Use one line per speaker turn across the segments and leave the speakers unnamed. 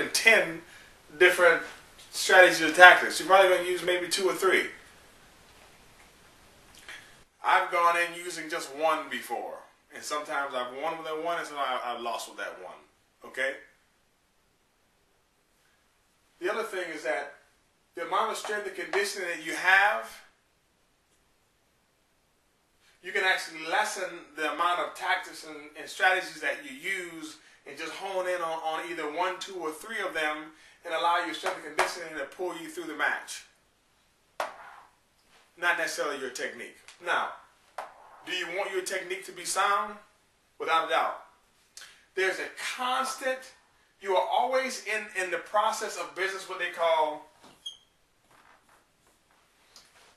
10 different strategies or tactics. You're probably going to use maybe 2 or 3. I've gone in using just one before, and sometimes I've won with that one, and sometimes I've lost with that one. Okay? The other thing is that the amount of strength and conditioning that you have, you can actually lessen the amount of tactics and strategies that you use and just hone in on either 1, 2, or 3 of them and allow your strength and conditioning to pull you through the match. Not necessarily your technique. Now, do you want your technique to be sound? Without a doubt. There's a constant, you are always in the process of business, what they call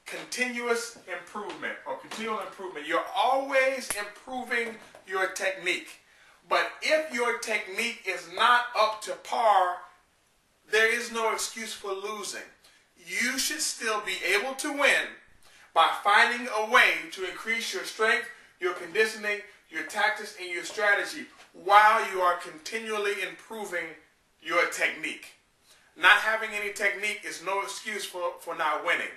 continuous improvement or continual improvement. You're always improving your technique. But if your technique is not up to par, there is no excuse for losing. You should still be able to win by finding a way to increase your strength, your conditioning, your tactics, and your strategy while you are continually improving your technique. Not having any technique is no excuse for not winning.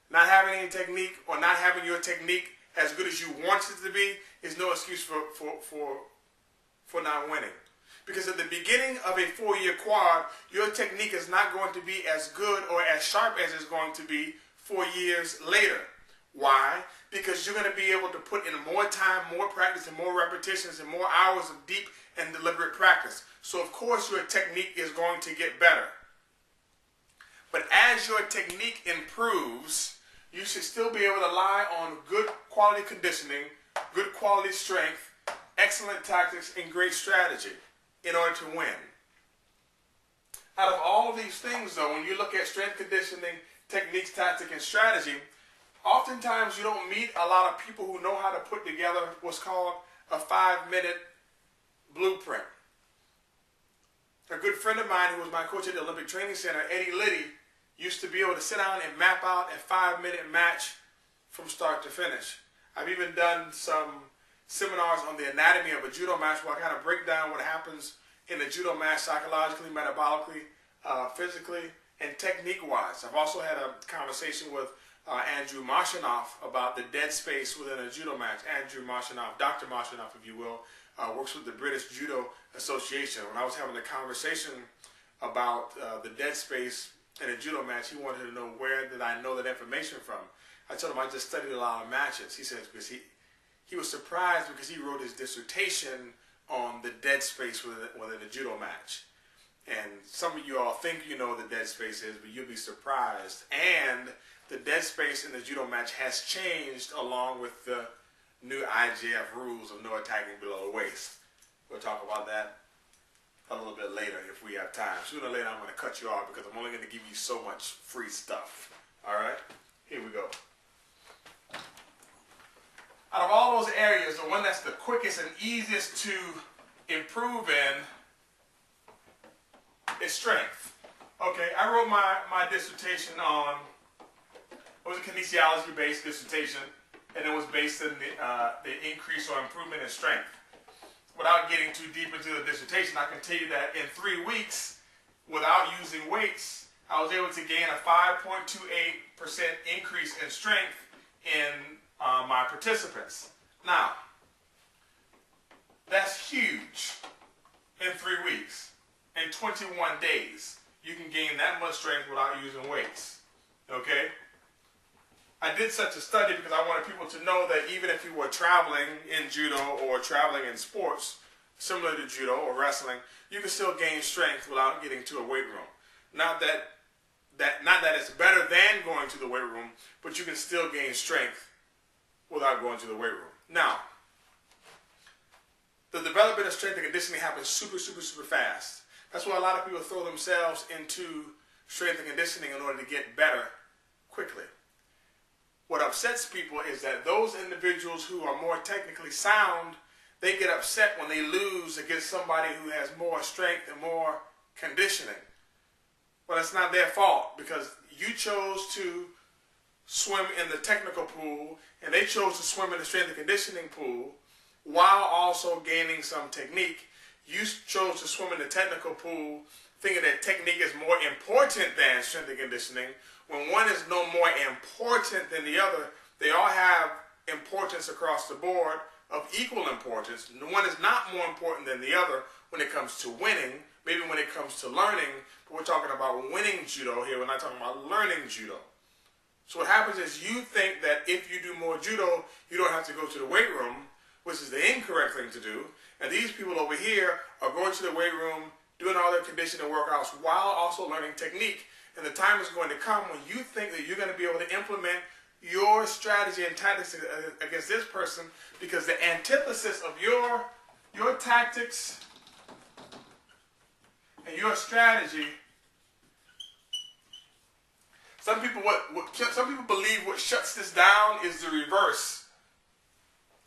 Not having any technique or not having your technique as good as you want it to be is no excuse for not winning. Because at the beginning of a 4-year quad, your technique is not going to be as good or as sharp as it's going to be 4 years later. Why? Because you're going to be able to put in more time, more practice, and more repetitions, and more hours of deep and deliberate practice. So of course your technique is going to get better. But as your technique improves, you should still be able to rely on good quality conditioning, good quality strength, excellent tactics, and great strategy in order to win. Out of all of these things, though, when you look at strength conditioning, techniques, tactics, and strategy, oftentimes you don't meet a lot of people who know how to put together what's called a 5-minute blueprint. A good friend of mine who was my coach at the Olympic Training Center, Eddie Liddy, used to be able to sit down and map out a 5-minute match from start to finish. I've even done some seminars on the anatomy of a judo match where I kind of break down what happens in a judo match psychologically, metabolically, physically, and technique-wise. I've also had a conversation with Andrew Marshanoff about the dead space within a judo match. Andrew Marshanoff, Dr. Marshanoff, if you will, works with the British Judo Association. When I was having a conversation about the dead space in a judo match, he wanted to know where did I know that information from. I told him I just studied a lot of matches. He says because he was surprised because he wrote his dissertation on the dead space within a judo match. And some of you all think you know what the dead space is, but you'll be surprised. And the dead space in the judo match has changed along with the new IJF rules of no attacking below the waist. We'll talk about that a little bit later if we have time. Sooner or later I'm going to cut you off because I'm only going to give you so much free stuff. Alright? Here we go. Out of all those areas, the one that's the quickest and easiest to improve in is strength. Okay, I wrote my dissertation on, it was a kinesiology-based dissertation, and it was based on the increase or improvement in strength. Without getting too deep into the dissertation, I can tell you that in 3 weeks, without using weights, I was able to gain a 5.28% increase in strength in my participants. Now, that's huge in 3 weeks. In 21 days, you can gain that much strength without using weights. Okay? I did such a study because I wanted people to know that even if you were traveling in judo or traveling in sports similar to judo or wrestling, you can still gain strength without getting to a weight room. Not that it's better than going to the weight room, but you can still gain strength without going to the weight room. Now, the development of strength and conditioning happens super, super, super fast. That's why a lot of people throw themselves into strength and conditioning in order to get better quickly. What upsets people is that those individuals who are more technically sound, they get upset when they lose against somebody who has more strength and more conditioning. Well, it's not their fault because you chose to swim in the technical pool and they chose to swim in the strength and conditioning pool while also gaining some technique. You chose to swim in the technical pool thinking that technique is more important than strength and conditioning. When one is no more important than the other, they all have importance across the board of equal importance. One is not more important than the other when it comes to winning, maybe when it comes to learning, but we're talking about winning judo here. We're not talking about learning judo. So what happens is you think that if you do more judo, you don't have to go to the weight room, which is the incorrect thing to do. And these people over here are going to the weight room, doing all their conditioning workouts while also learning technique. And the time is going to come when you think that you're going to be able to implement your strategy and tactics against this person, because the antithesis of your tactics and your strategy. Some people believe what shuts this down is the reverse.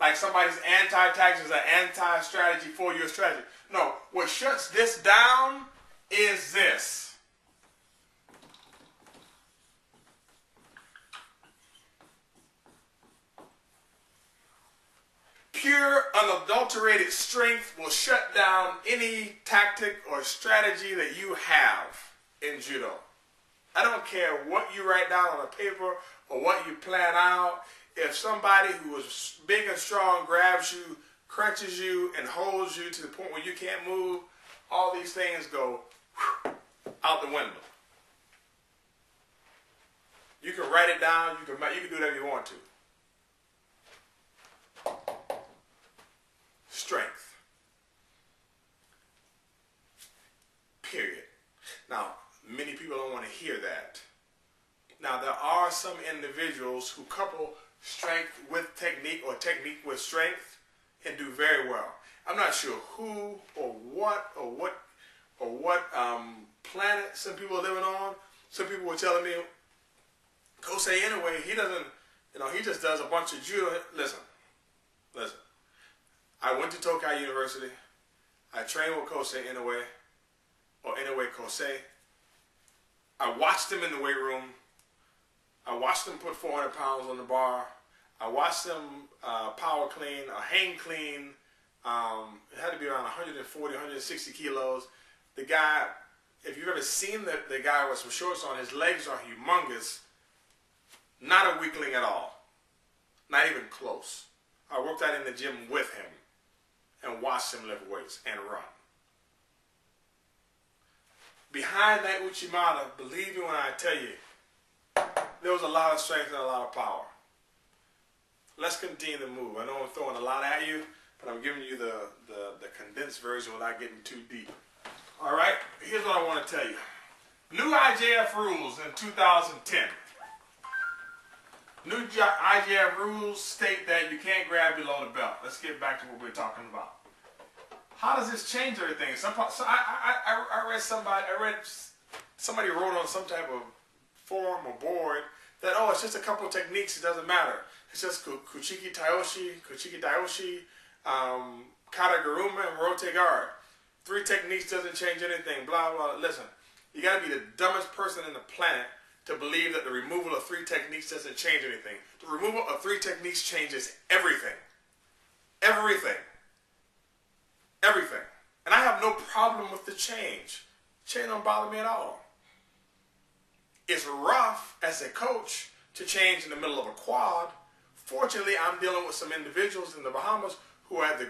Like somebody's anti-tactics is an anti-strategy for your strategy. No, what shuts this down is this. Pure, unadulterated strength will shut down any tactic or strategy that you have in judo. I don't care what you write down on a paper or what you plan out. If somebody who is big and strong grabs you, crunches you, and holds you to the point where you can't move, all these things go out the window. You can write it down. You can do whatever you want to. Strength. Period. Now, many people don't want to hear that. Now, there are some individuals who couple strength with technique or technique with strength and do very well. I'm not sure who or what planet some people are living on. Some people were telling me, Kosei anyway, he doesn't, he just does a bunch of judo. Listen. I went to Tokai University. I trained with Kosei Inoue, or Inoue Kosei. I watched him in the weight room. I watched him put 400 pounds on the bar. I watched him power clean, a hang clean. It had to be around 140, 160 kilos. The guy, if you've ever seen the guy with some shorts on, his legs are humongous. Not a weakling at all. Not even close. I worked out in the gym with him and watched him lift weights and run. Behind that Uchimata, believe me when I tell you, there was a lot of strength and a lot of power. Let's continue to move. I know I'm throwing a lot at you, but I'm giving you the condensed version without getting too deep. All right, here's what I want to tell you. New IJF rules in 2010. New IJF rules state that you can't grab below the belt. Let's get back to what we're talking about. How does this change everything? I read somebody wrote on some type of forum or board that, oh, it's just a couple of techniques, it doesn't matter. It's just Kuchiki Daioshi, Kataguruma, and Rote guard. 3 techniques doesn't change anything, blah, blah. Listen, you got to be the dumbest person in the planet to believe that the removal of 3 techniques doesn't change anything. The removal of 3 techniques changes everything. Everything. Everything. And I have no problem with the change. Change don't bother me at all. It's rough as a coach to change in the middle of a quad. Fortunately, I'm dealing with some individuals in the Bahamas who had the